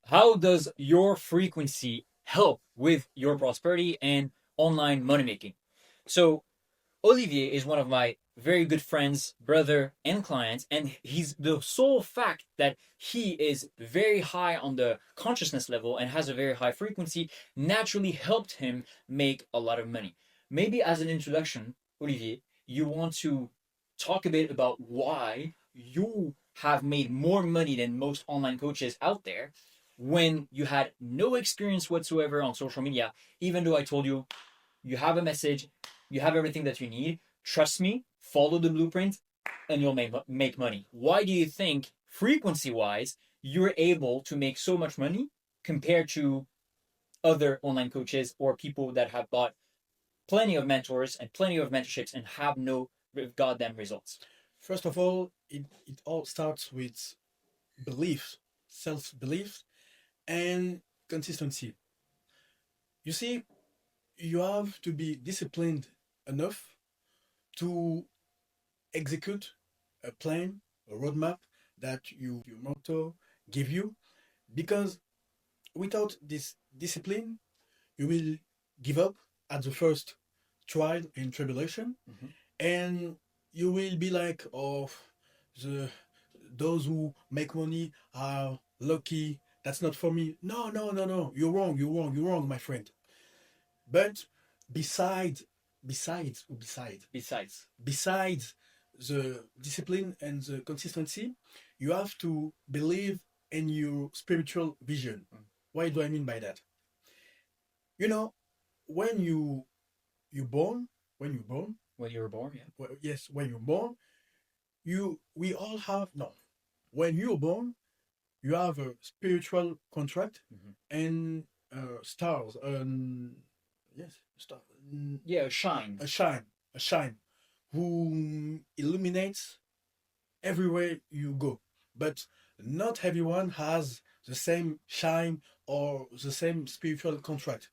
how does your frequency help with your prosperity and online money making? So Olivier is one of my very good friends, brother, and clients, and he's the sole fact that he is very high on the consciousness level and has a very high frequency naturally helped him make a lot of money. Maybe as an introduction, Olivier, you want to talk a bit about why you have made more money than most online coaches out there when you had no experience whatsoever on social media, even though I told you you have a message, you have everything that you need. Trust me, follow the blueprint, and you'll make money. Why do you think, frequency wise, you're able to make so much money compared to other online coaches or people that have bought plenty of mentors and plenty of mentorships and have no goddamn results? First of all, it all starts with belief, self-belief, and consistency. You see, you have to be disciplined enough to execute a plan, a roadmap that your motto give you, because without this discipline, you will give up at the first trial and tribulation, Mhm. and you will be like, oh, the those who make money are lucky. That's not for me. No, no, no, no. You're wrong. You're wrong. You're wrong, my friend. But besides, Besides, besides the discipline and the consistency, you have to believe in your spiritual vision. mm, What do I mean by that? You know, when you born, when you're born, when you were born, yeah. well, yes, when you're born, we all have no. When you're born, you have a spiritual contract Mhm. and stars. Yes, star. Yeah, shine. A shine, a shine, who illuminates everywhere you go. But not everyone has the same shine or the same spiritual contract.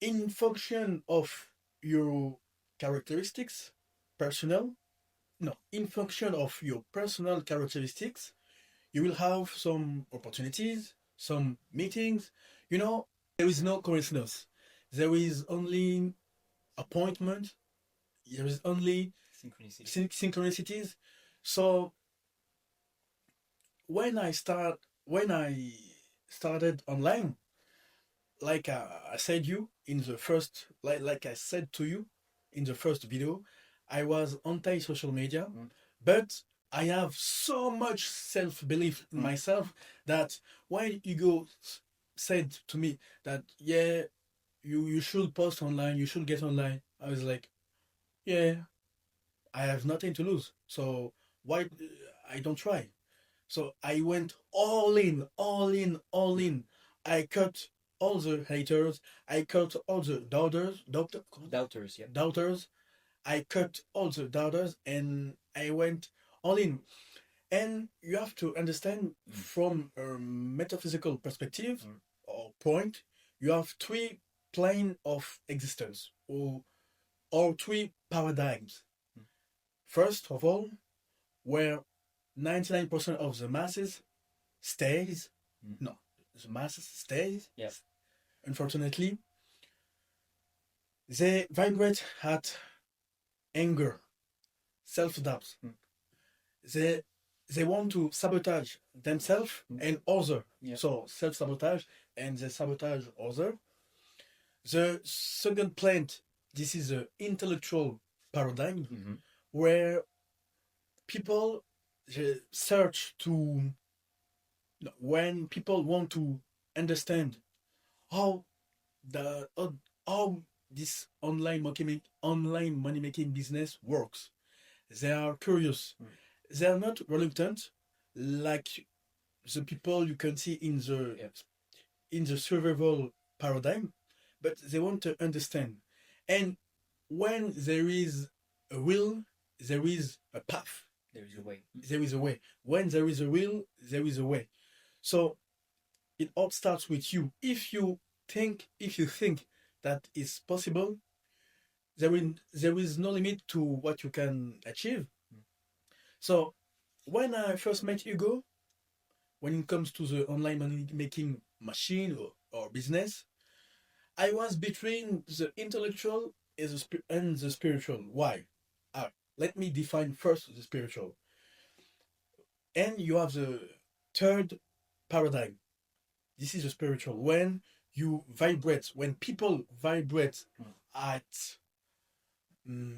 In function of your characteristics, personal, no, in function of your personal characteristics, you will have some opportunities, some meetings. You know, there is no coincidence. There is only appointment. There is only Synchronicity. synchronicities. So when I started online, like I said you in the first, like I said to you in the first video, I was anti social media, but I have so much self belief in myself that when Hugo said to me that yeah, you should post online, you should get online, I was like, yeah, I have nothing to lose, so why I don't try? So I went all in, all in, all in. I cut all the haters. I cut all the Doubters, yeah. doubters. I cut all the doubters, and I went all in. And you have to understand from a metaphysical perspective or point, you have three plane of existence or three paradigms. First of all, where 99% of the masses stays. No, the masses stays. Yes. Unfortunately, they vibrate at anger, self-doubt. They they want to sabotage themselves and other. Yeah. So self-sabotage and they sabotage other. The second plant, this is the intellectual paradigm where people search to when people want to understand how the how this online money making business works. They are curious. They are not reluctant like the people you can see in the survival paradigm, but they want to understand. And when there is a will, there is a path. There is a way. There is a way. When there is a will, there is a way. So it all starts with you. If you think that is possible, there is no limit to what you can achieve. So when I first met Hugo, when it comes to the online money making machine or business, I was between the intellectual and the spiritual. Why? Let me define first the spiritual. And you have the third paradigm. This is the spiritual. When you vibrate, when people vibrate at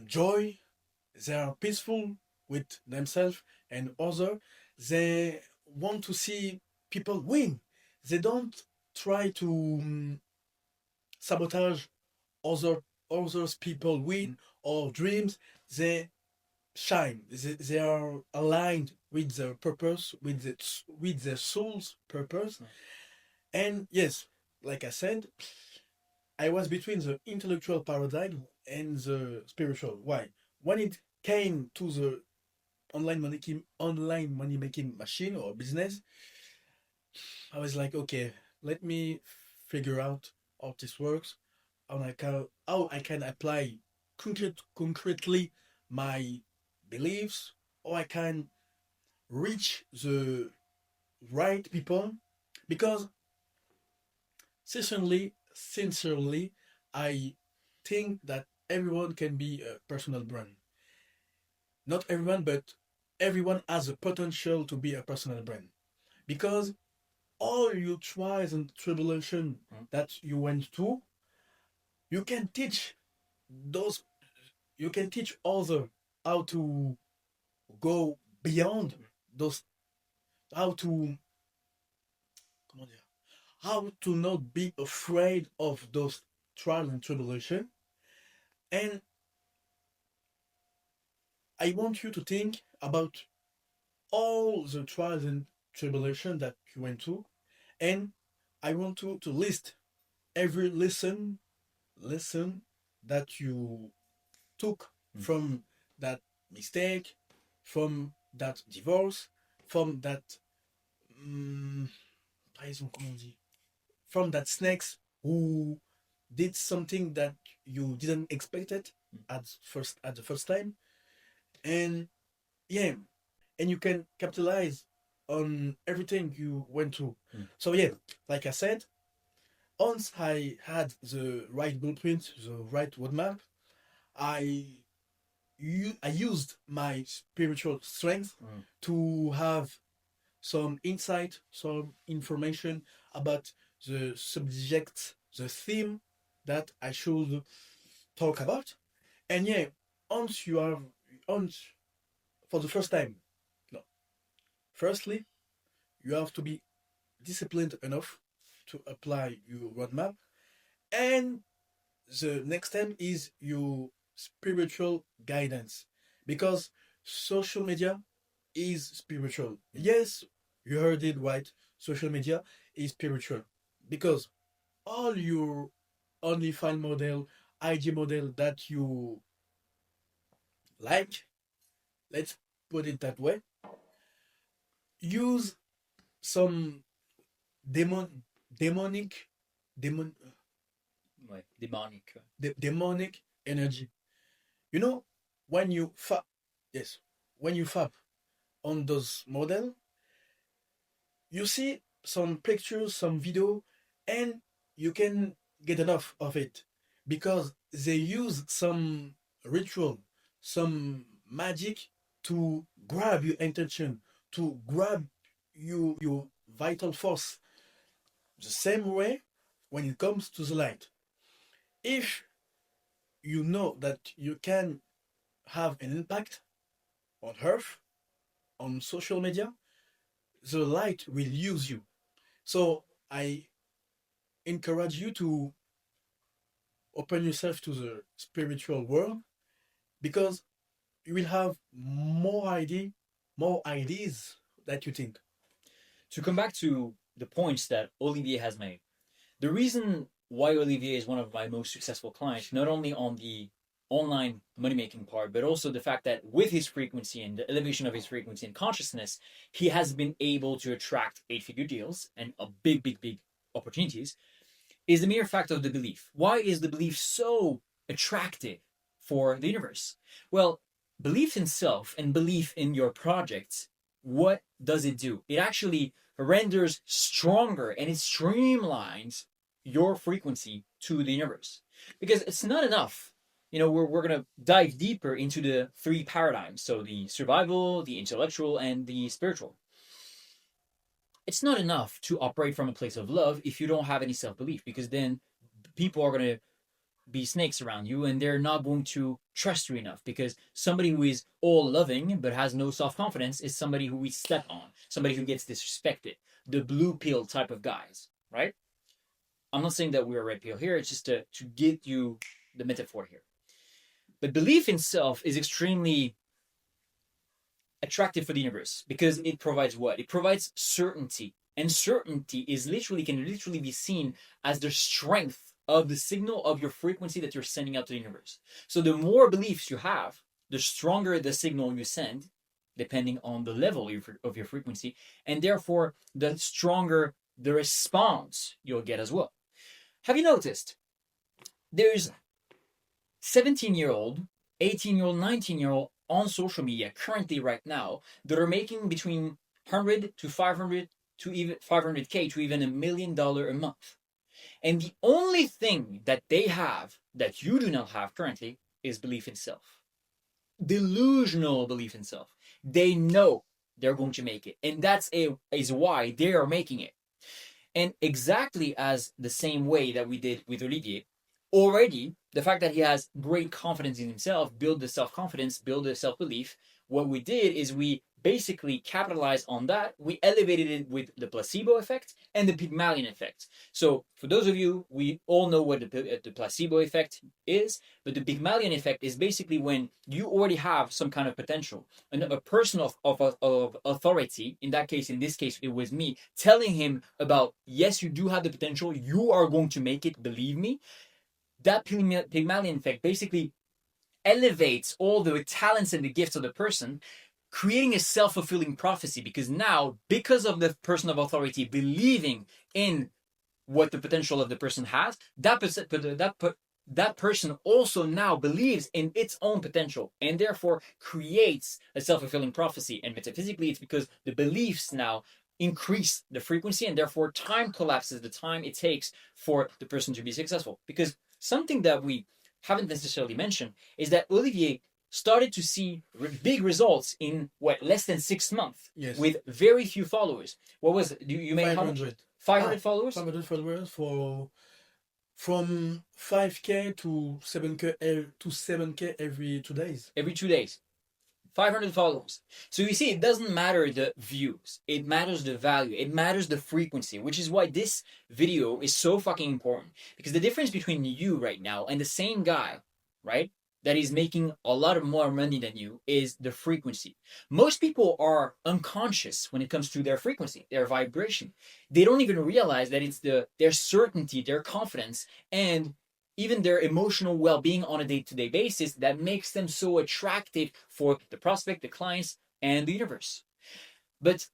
joy, they are peaceful with themselves and other. They want to see people win. They don't try to sabotage other others people win or dreams. They shine. They are aligned with their purpose, with their soul's purpose. And yes, like I said, I was between the intellectual paradigm and the spiritual. Why? When it came to the online money making machine or business, I was like, okay, let me figure out how this works, how I can apply concretely my beliefs, or I can reach the right people, because sincerely, I think that everyone can be a personal brand. Not everyone, but everyone has a potential to be a personal brand. Because all your trials and tribulation that you went through, you can teach those, you can teach others how to go beyond those, how to, comment dire, how to not be afraid of those trials and tribulation. And I want you to think about all the trials and tribulation that you went through, and I want to list every lesson that you took from that mistake, from that divorce, from that trahison, comment on dit? From that snakes who did something that you didn't expect it at the first time. And yeah, and you can capitalize on everything you went through. So yeah, like I said, once I had the right blueprint, the right roadmap, I I used my spiritual strength to have some insight, some information about the subject, the theme that I should talk about. And yeah, once you are on for the first time, no. Firstly, you have to be disciplined enough to apply your roadmap. And the next step is your spiritual guidance, because social media is spiritual. Yes, you heard it right. Social media is spiritual, because all your OnlyFans model, IG model that you like, let's put it that way, use some demon, demonic, demon, Ouais, demonic. demonic energy. You know, when you fap, yes, when you fap on those model, you see some pictures, some video, and you can get enough of it, because they use some ritual, some magic to grab your attention, to grab your vital force. The same way when it comes to the light. If you know that you can have an impact on Earth, on social media, the light will use you. So I encourage you to open yourself to the spiritual world, because you will have more ideas that you think. To come back to the points that Olivier has made, the reason why Olivier is one of my most successful clients, not only on the online money making part, but also the fact that with his frequency and the elevation of his frequency and consciousness, he has been able to attract 8-figure deals and a big opportunities, is the mere fact of the belief. Why is the belief so attractive for the universe? Well, belief in self and belief in your projects, what does it do? It actually, renders stronger and it streamlines your frequency to the universe. Because it's not enough. We're going to dive deeper into the three paradigms. So the survival, the intellectual, and the spiritual. It's not enough to operate from a place of love if you don't have any self-belief, because then people are going to be snakes around you and they're not going to trust you enough, because somebody who is all loving but has no self-confidence is somebody who we step on, somebody who gets disrespected, the blue pill type of guys, right? I'm not saying that we're a red pill here, it's just to get you the metaphor here. But belief in self is extremely attractive for the universe because it provides what? It provides certainty. And certainty can literally be seen as the strength of the signal of your frequency that you're sending out to the universe. So the more beliefs you have, the stronger the signal you send, depending on the level of your frequency, and therefore the stronger the response you'll get as well. Have you noticed there's 17-year-old, 18-year-old, 19-year-old on social media currently right now that are making between 100 to 500 to even 500K to even $1 million a month. And the only thing that they have that you do not have currently is belief in self. Delusional belief in self. They know they're going to make it. And is why they are making it. And exactly as the same way that we did with Olivier, already the fact that he has great confidence in himself, build the self-confidence, build the self-belief, what we did is we basically capitalized on that. We elevated it with the placebo effect and the Pygmalion effect. So for those of you, we all know what the placebo effect is, but the Pygmalion effect is basically when you already have some kind of potential, and a person of authority, in this case, it was me, telling him about, yes, you do have the potential, you are going to make it, believe me. That Pygmalion effect basically elevates all the talents and the gifts of the person, creating a self-fulfilling prophecy, because now, because of the person of authority believing in what the potential of the person has, that person also now believes in its own potential and therefore creates a self-fulfilling prophecy. And metaphysically, it's because the beliefs now increase the frequency, and therefore time collapses the time it takes for the person to be successful. Because something that we haven't necessarily mentioned is that Olivier started to see big results in less than 6 months. Yes. With very few followers. What was it? You made 500. 500 followers? 500 followers from 5K to 7K every 2 days. Every 2 days. 500 followers. So you see, it doesn't matter the views. It matters the value. It matters the frequency, which is why this video is so fucking important. Because the difference between you right now and the same guy, right, that is making a lot of more money than you is the frequency. Most people are unconscious when it comes to their frequency, their vibration. They don't even realize that it's their certainty, their confidence, and even their emotional well-being on a day-to-day basis that makes them so attractive for the prospect, the clients, and the universe. But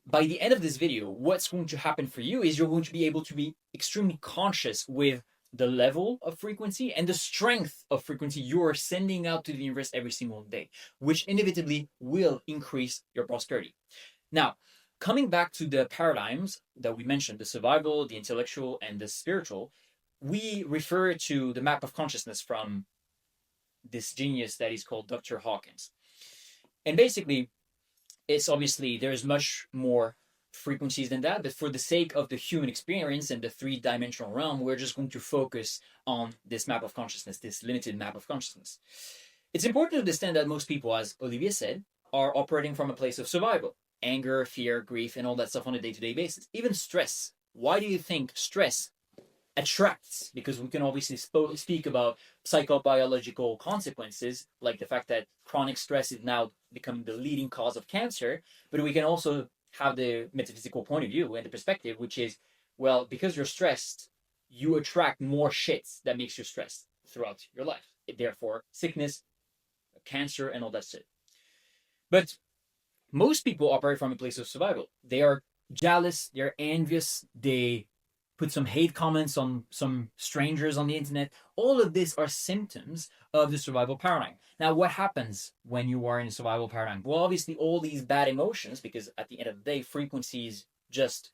by the end of this video, what's going to happen for you is you're going to be able to be extremely conscious with the level of frequency and the strength of frequency you are sending out to the universe every single day, which inevitably will increase your prosperity. Now, coming back to the paradigms that we mentioned, the survival, the intellectual, and the spiritual, we refer to the map of consciousness from this genius that is called Dr. Hawkins. And basically, it's obviously, there's much more frequencies than that, but for the sake of the human experience and the three-dimensional realm, we're just going to focus on this map of consciousness, this limited map of consciousness. It's important to understand that most people, as Olivier said, are operating from a place of survival. Anger, fear, grief, and all that stuff on a day-to-day basis. Even stress. Why do you think stress attracts? Because we can obviously speak about psychobiological consequences, like the fact that chronic stress is now becoming the leading cause of cancer, but we can also have the metaphysical point of view and the perspective, which is, well, because you're stressed, you attract more shit that makes you stressed throughout your life. Therefore, sickness, cancer, and all that shit. But most people operate from a place of survival. They are jealous, they're envious, they put some hate comments on some strangers on the internet. All of this are symptoms of the survival paradigm. Now, what happens when you are in a survival paradigm? Well, obviously, all these bad emotions, because at the end of the day, frequency is just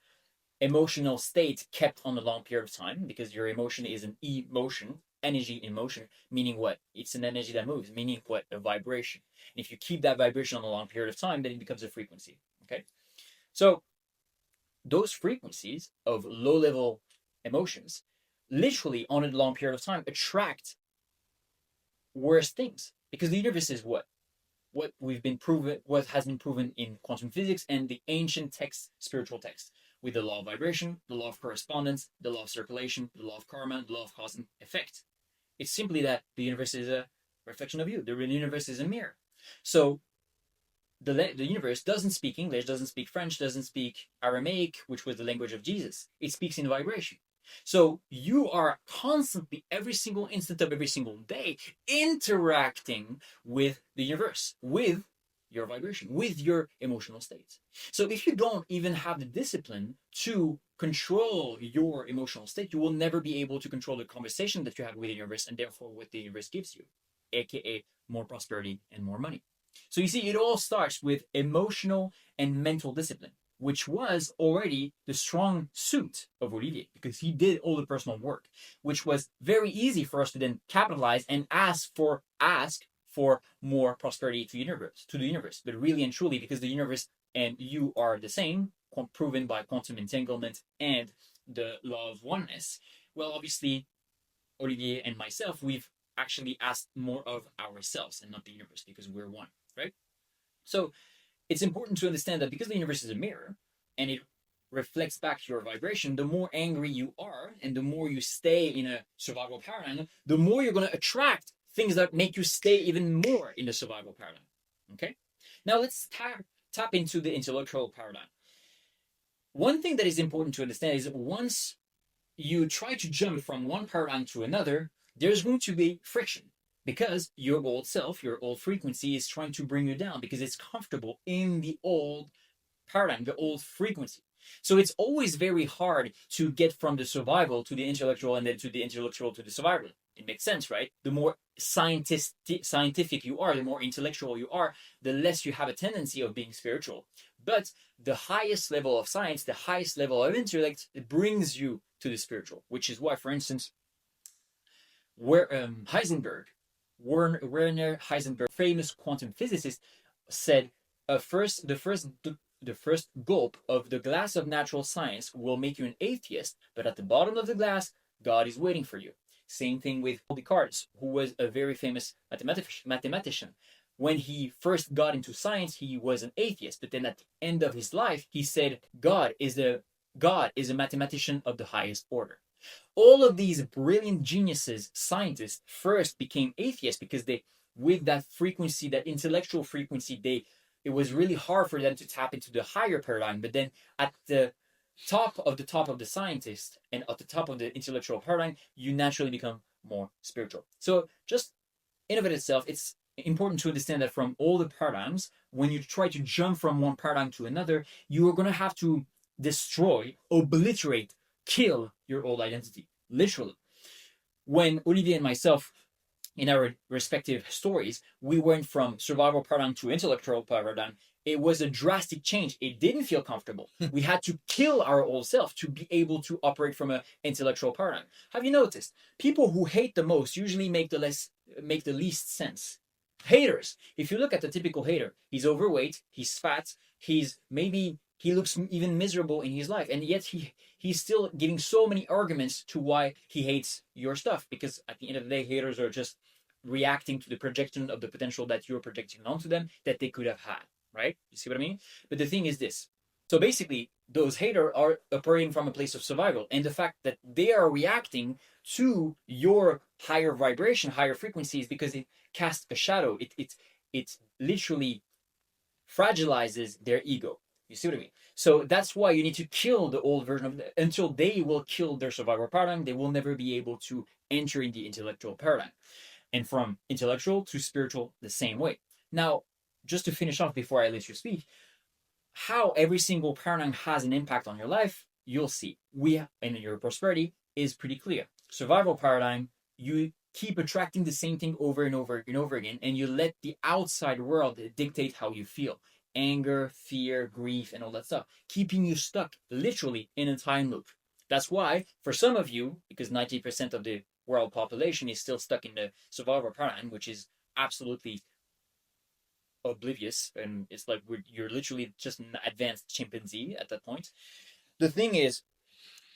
emotional state kept on a long period of time, because your emotion is an emotion, energy in motion, meaning what? It's an energy that moves, meaning what? A vibration. And if you keep that vibration on a long period of time, then it becomes a frequency. Okay? So those frequencies of low level emotions literally on a long period of time attract worse things, because the universe is what we've been proven, what has been proven in quantum physics and the ancient texts, spiritual texts, with the law of vibration, the law of correspondence, the law of circulation, the law of karma, the law of cause and effect. It's simply that the universe is a reflection of you. The universe is a mirror. So the universe doesn't speak English, doesn't speak French, doesn't speak Aramaic, which was the language of Jesus. It speaks in vibration. So you are constantly, every single instant of every single day, interacting with the universe, with your vibration, with your emotional states. So if you don't even have the discipline to control your emotional state, you will never be able to control the conversation that you have with the universe, and therefore what the universe gives you, aka more prosperity and more money. So you see, it all starts with emotional and mental discipline, which was already the strong suit of Olivier, because he did all the personal work, which was very easy for us to then capitalize and ask for more prosperity to the universe. But really and truly, because the universe and you are the same, proven by quantum entanglement and the law of oneness, well, obviously, Olivier and myself, we've actually asked more of ourselves and not the universe, because we're one, right? So it's important to understand that because the universe is a mirror and it reflects back your vibration, the more angry you are and the more you stay in a survival paradigm, the more you're going to attract things that make you stay even more in the survival paradigm. Okay? Now let's tap into the intellectual paradigm. One thing that is important to understand is once you try to jump from one paradigm to another, there's going to be friction, because your old self, your old frequency is trying to bring you down because it's comfortable in the old paradigm, the old frequency. So it's always very hard to get from the survival to the intellectual and then to the intellectual to the survival. It makes sense, right? The more scientific you are, the more intellectual you are, the less you have a tendency of being spiritual. But the highest level of science, the highest level of intellect, it brings you to the spiritual, which is why, for instance, where Werner Heisenberg, famous quantum physicist, said, the first gulp of the glass of natural science will make you an atheist, but at the bottom of the glass, God is waiting for you. Same thing with Descartes, who was a very famous mathematician. When he first got into science, he was an atheist, but then at the end of his life, he said, God is a mathematician of the highest order. All of these brilliant geniuses, scientists, first became atheists because they, with that frequency, that intellectual frequency, it was really hard for them to tap into the higher paradigm. But then at the top of the scientist and at the top of the intellectual paradigm, you naturally become more spiritual. So just in of it itself, it's important to understand that from all the paradigms, when you try to jump from one paradigm to another, you are going to have to destroy, obliterate, kill your old identity, literally. When Olivier and myself, in our respective stories, we went from survival paradigm to intellectual paradigm, it was a drastic change. It didn't feel comfortable. We had to kill our old self to be able to operate from an intellectual paradigm. Have you noticed? People who hate the most usually make the least sense. Haters. If you look at the typical hater, he's overweight, he's fat, he looks even miserable in his life, and yet he's still giving so many arguments to why he hates your stuff, because at the end of the day, haters are just reacting to the projection of the potential that you're projecting onto them that they could have had, right? You see what I mean? But the thing is this. So basically, those haters are operating from a place of survival, and the fact that they are reacting to your higher vibration, higher frequencies, because it casts a shadow. It literally fragilizes their ego. You see what I mean? So that's why you need to kill the old version of it. Until they will kill their survival paradigm, they will never be able to enter in the intellectual paradigm. And from intellectual to spiritual, the same way. Now, just to finish off before I let you speak, how every single paradigm has an impact on your life, you'll see and your prosperity is pretty clear. Survival paradigm, you keep attracting the same thing over and over and over again, and you let the outside world dictate how you feel. Anger, fear, grief, and all that stuff, keeping you stuck literally in a time loop. That's why, for some of you, because 90% of the world population is still stuck in the survival paradigm, which is absolutely oblivious, and it's like you're literally just an advanced chimpanzee at that point. The thing is,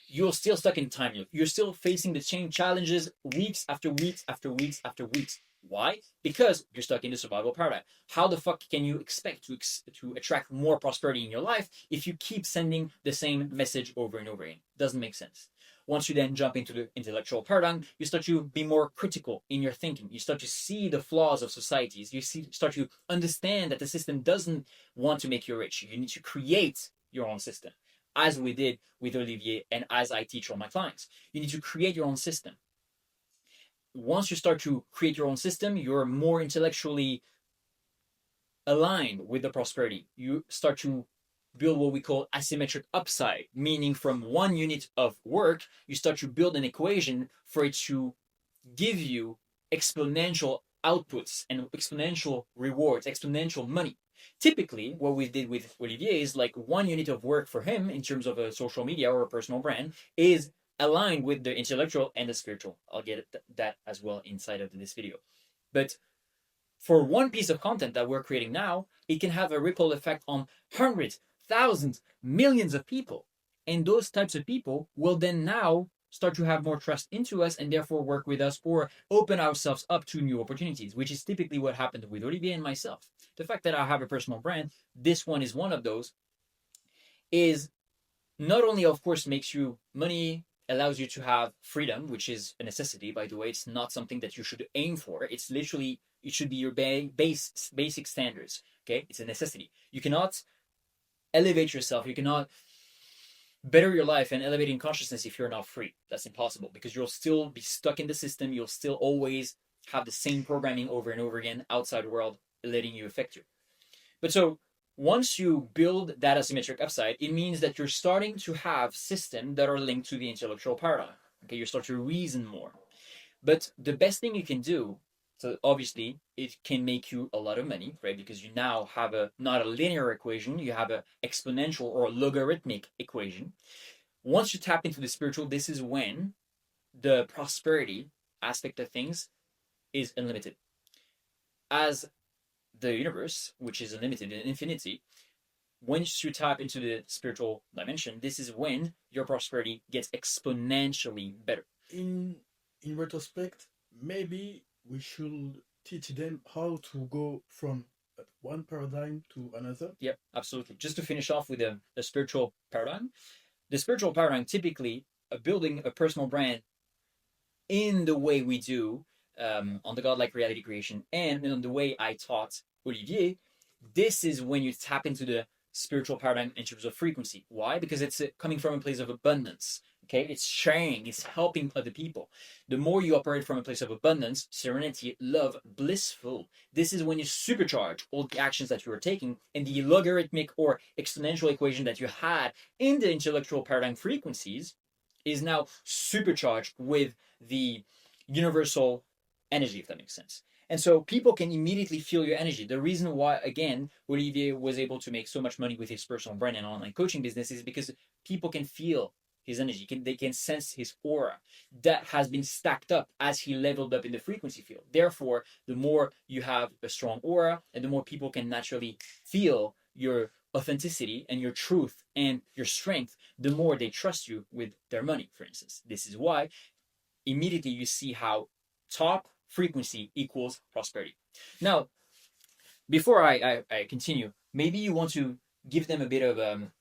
you're still stuck in time loop. You're still facing the same challenges weeks after weeks after weeks after weeks. Why? Because you're stuck in the survival paradigm. How the fuck can you expect to attract more prosperity in your life if you keep sending the same message over and over again? Doesn't make sense. Once you then jump into the intellectual paradigm, you start to be more critical in your thinking. You start to see the flaws of societies. Start to understand that the system doesn't want to make you rich. You need to create your own system, as we did with Olivier and as I teach all my clients. You need to create your own system. Once you start to create your own system, you're more intellectually aligned with the prosperity. You start to build what we call asymmetric upside, meaning from one unit of work, you start to build an equation for it to give you exponential outputs and exponential rewards, exponential money. Typically, what we did with Olivier is like 1 unit of work for him in terms of a social media or a personal brand is aligned with the intellectual and the spiritual. I'll get that as well inside of this video. But for one piece of content that we're creating now, it can have a ripple effect on hundreds, thousands, millions of people. And those types of people will then now start to have more trust into us and therefore work with us or open ourselves up to new opportunities, which is typically what happened with Olivier and myself. The fact that I have a personal brand, this one is one of those, is not only, of course, makes you money, allows you to have freedom, which is a necessity, by the way. It's not something that you should aim for. It's literally, it should be your basic standards. Okay, it's a necessity. You cannot elevate yourself. You cannot better your life and elevate in consciousness if you're not free. That's impossible because you'll still be stuck in the system. You'll still always have the same programming over and over again outside world letting you affect you. But so once you build that asymmetric upside, it means that you're starting to have systems that are linked to the intellectual paradigm. Okay, you start to reason more. But the best thing you can do, so obviously it can make you a lot of money, right? Because you now have not a linear equation, you have an exponential or logarithmic equation. Once you tap into the spiritual, this is when the prosperity aspect of things is unlimited. As the universe, which is unlimited in infinity, once you tap into the spiritual dimension, this is when your prosperity gets exponentially better. In retrospect, maybe we should teach them how to go from one paradigm to another. Yep, absolutely. Just to finish off with the spiritual paradigm, the spiritual paradigm typically building a personal brand in the way we do on the godlike reality creation and in the way I taught Olivier, this is when you tap into the spiritual paradigm in terms of frequency. Why? Because it's coming from a place of abundance. Okay, it's sharing, it's helping other people. The more you operate from a place of abundance, serenity, love, blissful, this is when you supercharge all the actions that you are taking, and the logarithmic or exponential equation that you had in the intellectual paradigm frequencies is now supercharged with the universal energy, if that makes sense. And so people can immediately feel your energy. The reason why, again, Olivier was able to make so much money with his personal brand and online coaching business is because people can feel his energy. They can sense his aura that has been stacked up as he leveled up in the frequency field. Therefore, the more you have a strong aura and the more people can naturally feel your authenticity and your truth and your strength, the more they trust you with their money, for instance. This is why immediately you see how top frequency equals prosperity. Now, before I continue, maybe you want to give them a bit of a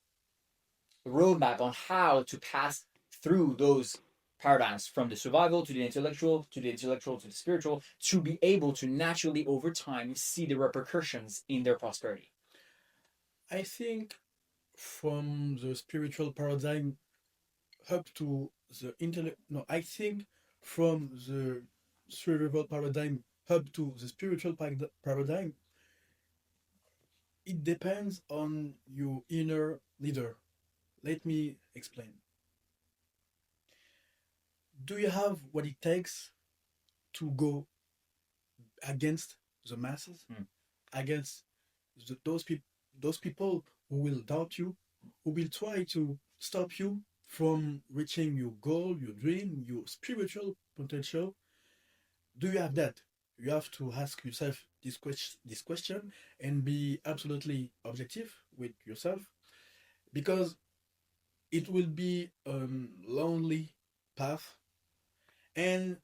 roadmap on how to pass through those paradigms from the survival to the intellectual to the intellectual to the spiritual to be able to naturally over time see the repercussions in their prosperity. I think from the spiritual paradigm up to the intellect. No, I think from the cerebral paradigm up to the spiritual paradigm, it depends on your inner leader. let me explain. Do you have what it takes to go against the masses, Mm. against those people who will doubt you, who will try to stop you from reaching your goal, your dream, your spiritual potential? Do you have that? You have to ask yourself this question and be absolutely objective with yourself, because it will be a lonely path, and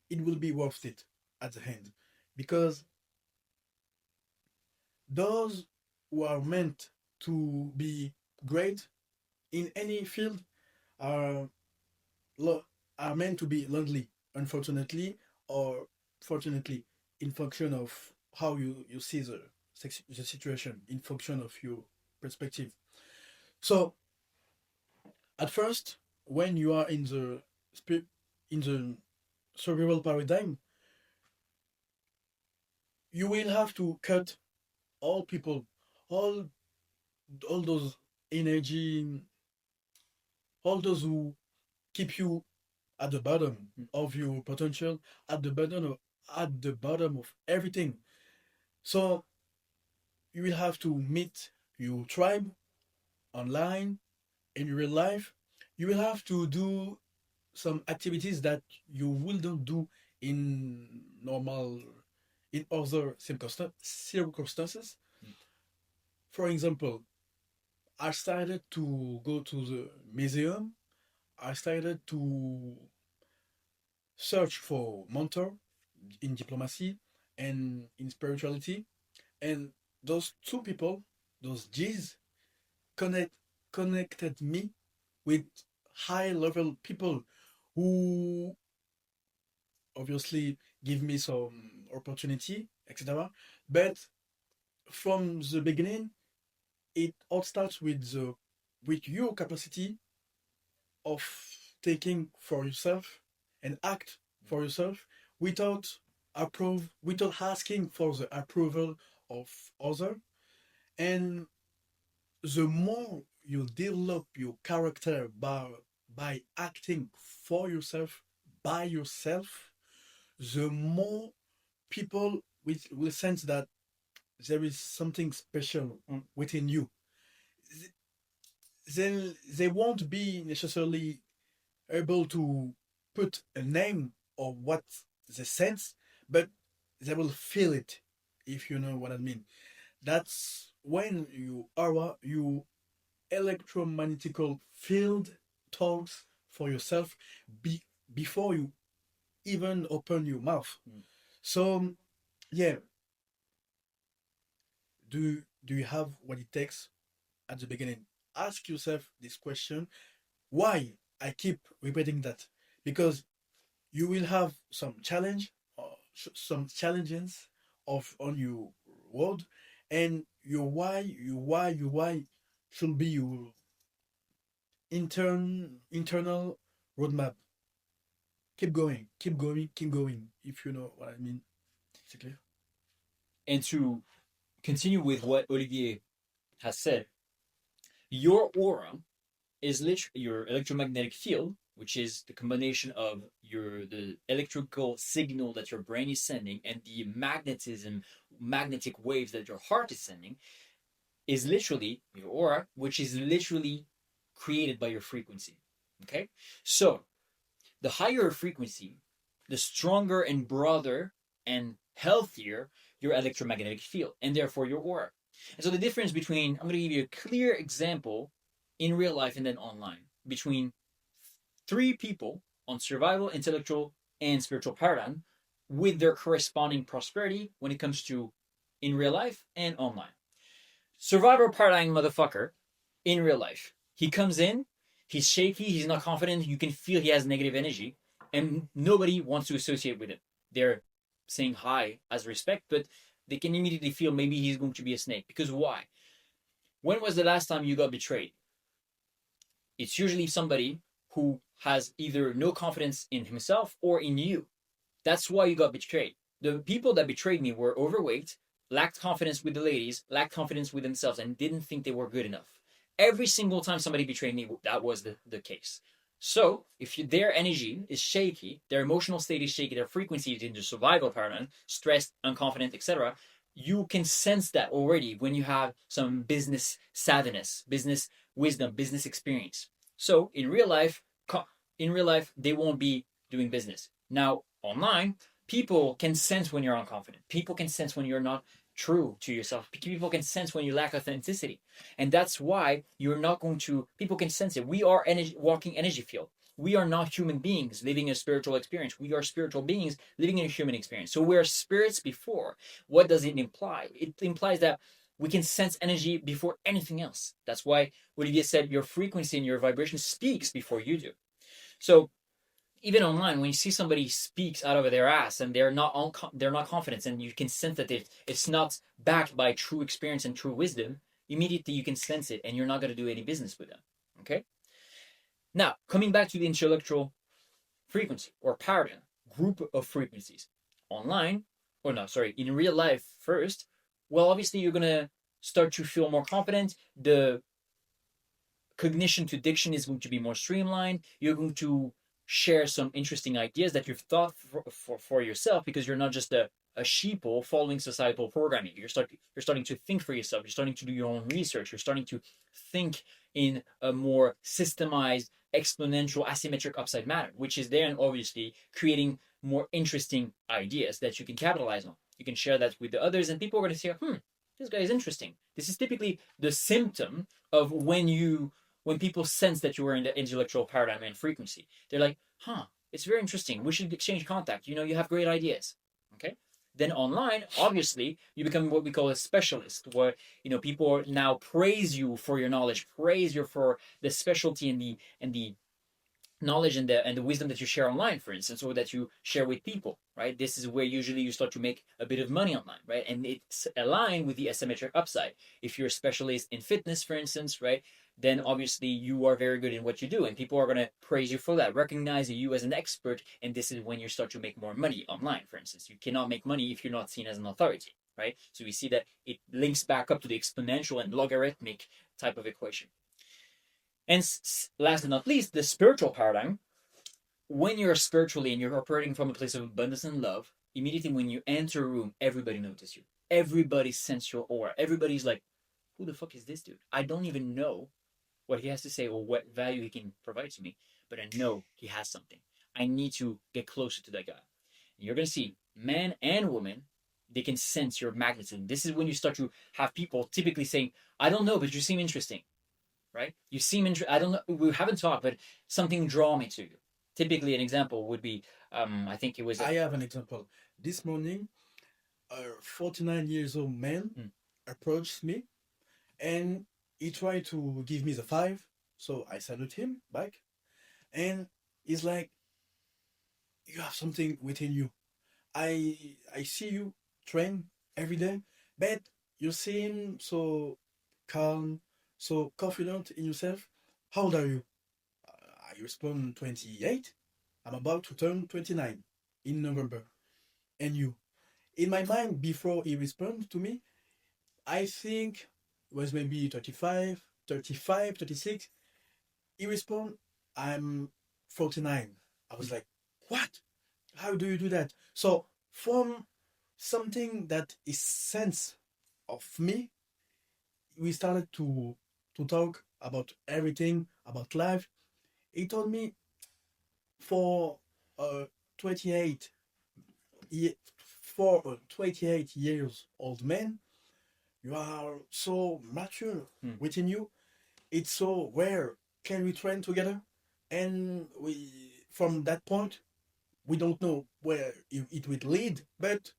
it will be worth it at the end, because those who are meant to be great in any field are lo- are meant to be lonely, unfortunately, or fortunately, in function of how you see the situation, in function of your perspective. So at first, when you are in the in the survival paradigm, you will have to cut all people, all all those energy, all those who keep you at the bottom of your potential, at the bottom of everything. So you will have to meet your tribe online, in real life. You will have to do some activities that you will not do in normal, in other circumstances. For example, I started to go to the museum. I started to search for mentor in diplomacy and in spirituality. And those two people, those G's, connect connected me with high level people who obviously give me some opportunity, etc. But from the beginning, it all starts with your capacity of taking for yourself and act for yourself without without asking for the approval of other. And the more you develop your character by acting for yourself, by yourself, the more people will sense that there is something special within you. Then they won't be necessarily able to put a name or what they sense, but they will feel it, if you know what I mean. That's when you aura, you electromagnetical field talks for yourself before you even open your mouth. So yeah, do you have what it takes at the beginning? Ask yourself this question. Why I keep repeating that? Because you will have some challenge or some challenges of on your road, and your why should be your internal roadmap. Keep going, keep going, keep going, if you know what I mean. Is it clear? And to continue with what Olivier has said, your aura is literally your electromagnetic field, which is the combination of the electrical signal that your brain is sending and the magnetic waves that your heart is sending, is literally your aura, which is literally created by your frequency. Okay? So the higher frequency, the stronger and broader and healthier your electromagnetic field, and therefore your aura. And so the difference between, I'm going to give you a clear example in real life and then online, between three people on survival, intellectual, and spiritual paradigm with their corresponding prosperity when it comes to in real life and online. Survivor paradigm motherfucker in real life. He comes in, he's shaky, he's not confident, you can feel he has negative energy, and nobody wants to associate with him. They're saying hi as respect, but they can immediately feel maybe he's going to be a snake. Because why? When was the last time you got betrayed? It's usually somebody who has either no confidence in himself or in you. That's why you got betrayed. The people that betrayed me were overweight, lacked confidence with the ladies, lacked confidence with themselves, and didn't think they were good enough. Every single time somebody betrayed me, that was the case. So if their energy is shaky, their emotional state is shaky, their frequency is in the survival pattern, stressed, unconfident, etc., you can sense that already when you have some business savviness, business wisdom, business experience. So in real life, they won't be doing business. Now, online, people can sense when you're unconfident. People can sense when you're not true to yourself. People can sense when you lack authenticity. And that's why you're not going to, people can sense it. We are walking energy field. We are not human beings living a spiritual experience. We are spiritual beings living in a human experience. So we're spirits before. What does it imply? It implies that we can sense energy before anything else. That's why Olivier said your frequency and your vibration speaks before you do. So even online, when you see somebody speaks out of their ass and they're not confident, and you can sense that it's not backed by true experience and true wisdom, immediately you can sense it, and you're not going to do any business with them. Okay. Now, coming back to the intellectual frequency or paradigm, group of frequencies, online, or no, sorry, in real life first. Well, obviously you're gonna start to feel more confident. The cognition to diction is going to be more streamlined. You're going to share some interesting ideas that you've thought for yourself, because you're not just a sheeple following societal programming. You're starting to think for yourself. You're starting to do your own research. You're starting to think in a more systemized, exponential, asymmetric upside manner, which is then obviously creating more interesting ideas that you can capitalize on. You can share that with the others, and people are going to say, this guy is interesting. This is typically the symptom of when people sense that you are in the intellectual paradigm and frequency. They're like, it's very interesting. We should exchange contact. You have great ideas. Okay. Then online, obviously, you become what we call a specialist, where people now praise you for your knowledge, praise you for the specialty and the knowledge and the wisdom that you share online, for instance, or that you share with people, right? This is where usually you start to make a bit of money online, right? And it's aligned with the asymmetric upside. If you're a specialist in fitness, for instance, right, then obviously you are very good in what you do, and people are going to praise you for that, recognize you as an expert, and this is when you start to make more money online, for instance. You cannot make money if you're not seen as an authority, right? So we see that it links back up to the exponential and logarithmic type of equation. And last but not least, the spiritual paradigm. When you're spiritually and you're operating from a place of abundance and love, immediately when you enter a room, everybody notices you. Everybody senses your aura. Everybody's like, who the fuck is this dude? I don't even know what he has to say or what value he can provide to me, but I know he has something. I need to get closer to that guy. And you're going to see men and women, they can sense your magnetism. This is when you start to have people typically saying, I don't know, but you seem interesting. Right? You seem I don't know. We haven't talked, but something draw me to you. Typically, an example would be, I think it was. I have an example. This morning, a 49 years old man approached me, and he tried to give me the 5. So I salute him back, and he's like, "You have something within you. I see you train every day, but you seem so calm, so confident in yourself. How old are you?" I respond 28. I'm about to turn 29 in November. And you? In my mind, before he responds to me, I think it was maybe 35, 35, 36. He responds, I'm 49. I was like, what? How do you do that? So from something that is sense of me, we started to talk about everything, about life. He told me, for a 28 for a 28 years old man, you are so mature within you. It's so rare. Can we train together? And we, from that point, we don't know where it will lead, but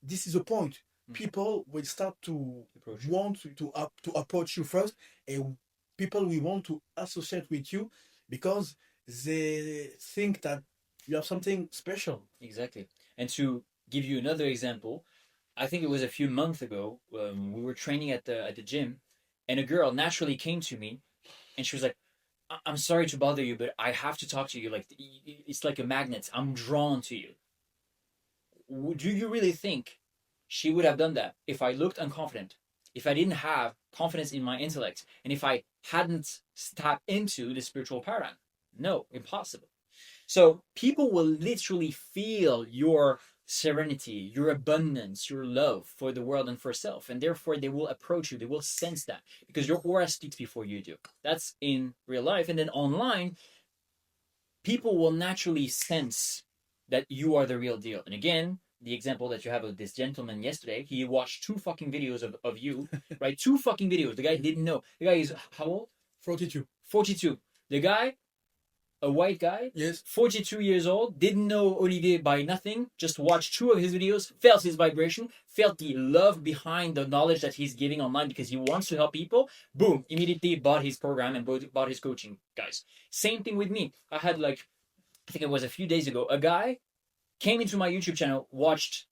this is a point. People will start to want to approach you first, and people will want to associate with you because they think that you have something special. Exactly. And to give you another example, I think it was a few months ago. We were training at the gym, and a girl naturally came to me, and she was like, I'm sorry to bother you, but I have to talk to you. Like, it's like a magnet. I'm drawn to you. Do you really think she would have done that if I looked unconfident, if I didn't have confidence in my intellect, and if I hadn't tapped into the spiritual paradigm. No, impossible. So people will literally feel your serenity, your abundance, your love for the world and for self, and therefore they will approach you. They will sense that because your aura speaks before you do. That's in real life, and then online, people will naturally sense that you are the real deal. And again, the example that you have of this gentleman yesterday, he watched two fucking videos of you, right? Two fucking videos. The guy didn't know. The guy is how old? 42. 42. The guy, a white guy, Yes. 42 years old, didn't know Olivier by nothing, just watched two of his videos, felt his vibration, felt the love behind the knowledge that he's giving online because he wants to help people. Boom, immediately bought his program and bought his coaching, guys. Same thing with me. I had like, I think it was a few days ago, a guy came into my YouTube channel, watched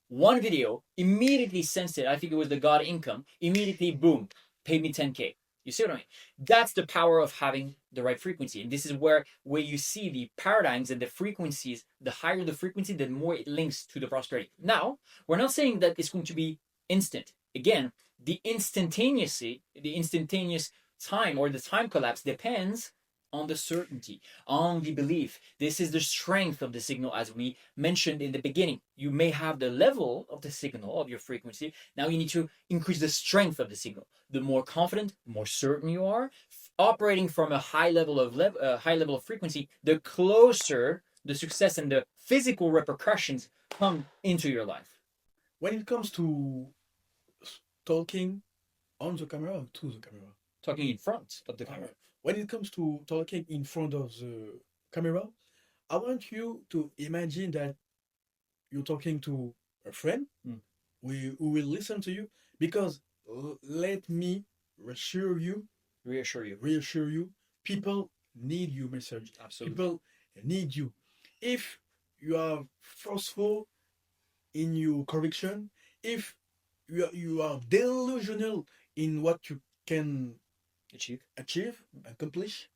one video, immediately sensed it. I think it was the God Income. Immediately, boom, paid me 10K. You see what I mean? That's the power of having the right frequency. And this is where you see the paradigms and the frequencies. The higher the frequency, the more it links to the prosperity. Now, we're not saying that it's going to be instant. Again, the instantaneous time or the time collapse depends on the certainty, on the belief. This is the strength of the signal, as we mentioned in the beginning. You may have the level of the signal of your frequency. Now you need to increase the strength of the signal. The more confident, more certain you are, operating from a high level of frequency, the closer the success and the physical repercussions come into your life. When it comes to talking on the camera or to the camera, Talking in front of the camera. when it comes to talking in front of the camera, I want you to imagine that you're talking to a friend who will listen to you because let me reassure you, people need your message. Absolutely. People need you. If you are forceful in your conviction, if you are delusional in what you can achieve, accomplish,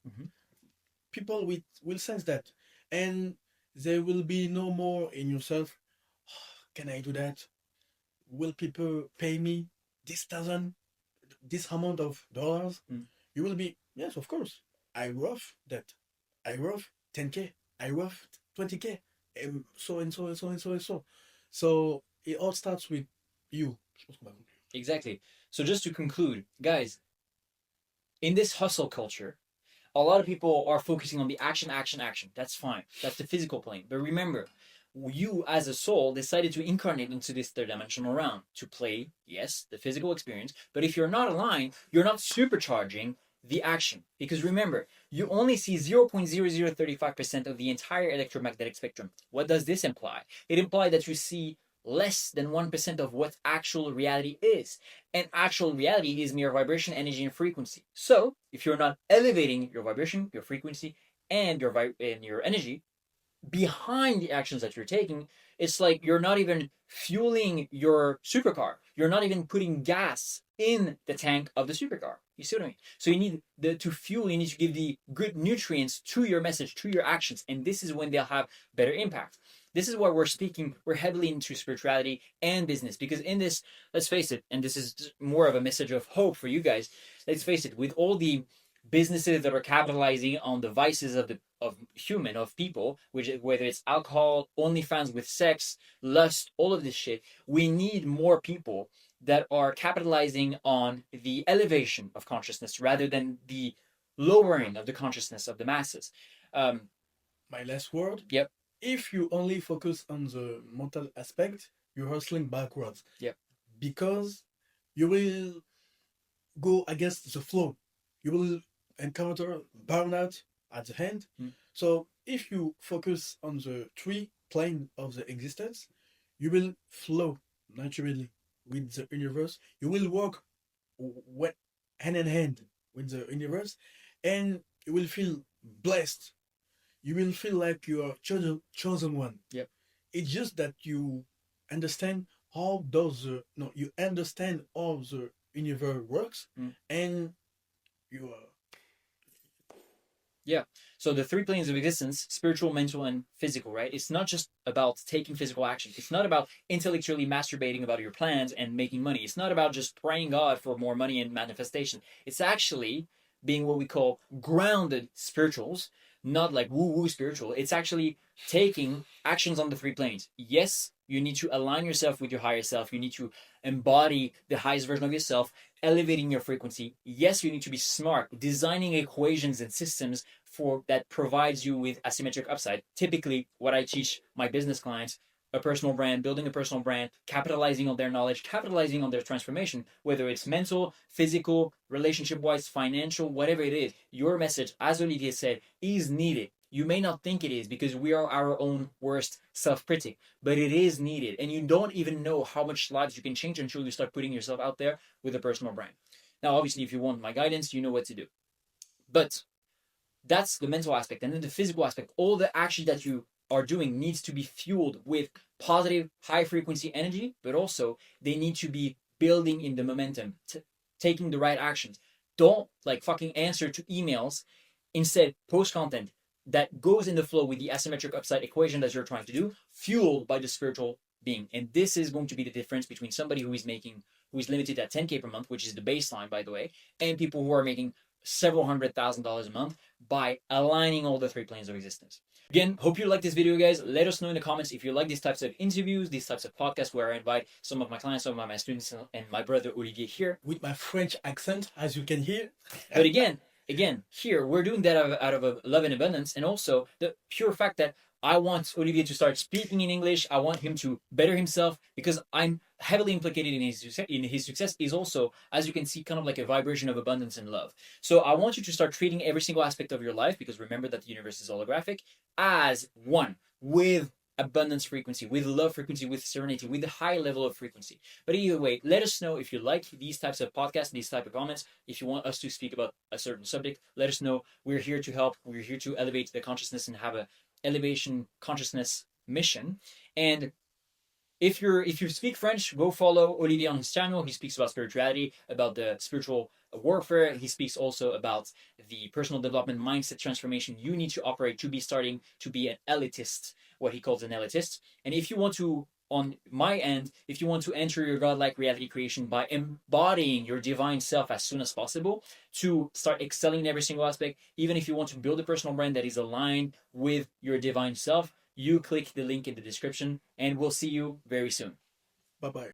people will sense that. And there will be no more in yourself, "Oh, can I do that? Will people pay me this amount of dollars?" You will be, yes, of course. I worth that. I worth 10K. I worth 20K. And so and so and so and so and so. So it all starts with you. Exactly. So just to conclude, guys, in this hustle culture, a lot of people are focusing on the action, action, action. That's fine. That's the physical plane. But remember, you as a soul decided to incarnate into this third dimensional realm to play, yes, the physical experience. But if you're not aligned, you're not supercharging the action. Because remember, you only see 0.0035% of the entire electromagnetic spectrum. What does this imply? It implies that you see less than 1% of what actual reality is. And actual reality is mere vibration, energy, and frequency. So, if you're not elevating your vibration, your frequency, and your energy behind the actions that you're taking, it's like you're not even fueling your supercar. You're not even putting gas in the tank of the supercar. You see what I mean? So you need to fuel, you need to give the good nutrients to your message, to your actions, and this is when they'll have better impact. This is why we're heavily into spirituality and business, because in this, let's face it, and this is more of a message of hope for you guys, let's face it, with all the businesses that are capitalizing on the vices of people, which whether it's alcohol, OnlyFans with sex, lust, all of this shit, we need more people that are capitalizing on the elevation of consciousness rather than the lowering of the consciousness of the masses. My last word. Yep. If you only focus on the mental aspect, you're hustling backwards. Yep. Because you will go against the flow. You will encounter burnout at the end. So if you focus on the three plane of the existence, you will flow naturally with the universe. You will walk hand in hand with the universe, and you will feel blessed. You will feel like you are chosen one. Yep. It's just that you understand how you understand how the universe works, and you are. Yeah. So the three planes of existence, spiritual, mental, and physical, right? It's not just about taking physical action. It's not about intellectually masturbating about your plans and making money. It's not about just praying God for more money and manifestation. It's actually being what we call grounded spirituals, not like woo-woo spiritual. It's actually taking actions on the three planes. Yes, you need to align yourself with your higher self. You need to embody the highest version of yourself, elevating your frequency. Yes, you need to be smart, designing equations and systems for that provides you with asymmetric upside. Typically, what I teach my business clients, a personal brand, building a personal brand, capitalizing on their knowledge, capitalizing on their transformation, whether it's mental, physical, relationship wise, financial, whatever it is, your message, as Olivier said, is needed. You may not think it is because we are our own worst self critic, but it is needed. And you don't even know how much lives you can change until you start putting yourself out there with a personal brand. Now, obviously, if you want my guidance, you know what to do. But that's the mental aspect. And then the physical aspect, all the action that you are doing needs to be fueled with positive, high frequency energy, but also they need to be building in the momentum, taking the right actions. Don't like fucking answer to emails. Instead, post content that goes in the flow with the asymmetric upside equation that you're trying to do, fueled by the spiritual being. And this is going to be the difference between somebody who is limited at 10K per month, which is the baseline, by the way, and people who are making several $100,000 a month by aligning all the three planes of existence. Again, hope you like this video, guys. Let us know in the comments if you like these types of interviews, these types of podcasts where I invite some of my clients, some of my students, and my brother Olivier here. With my French accent, as you can hear. But again, here, we're doing that out of a love and abundance, and also the pure fact that I want Olivier to start speaking in English. I want him to better himself because I'm heavily implicated in his success is also, as you can see, kind of like a vibration of abundance and love. So I want you to start treating every single aspect of your life, because remember that the universe is holographic, as one with abundance frequency, with love frequency, with serenity, with a high level of frequency. But either way, let us know if you like these types of podcasts, these type of comments. If you want us to speak about a certain subject, let us know. We're here to help. We're here to elevate the consciousness and have a elevation consciousness mission. And if you speak French, go follow Olivier on his channel. He speaks about spirituality, about the spiritual warfare. He speaks also about the personal development mindset transformation you need to operate to be starting to be an elitist, what he calls an elitist. And if you want to, on my end, if you want to enter your godlike reality creation by embodying your divine self as soon as possible to start excelling in every single aspect, even if you want to build a personal brand that is aligned with your divine self, you click the link in the description, and we'll see you very soon. Bye-bye.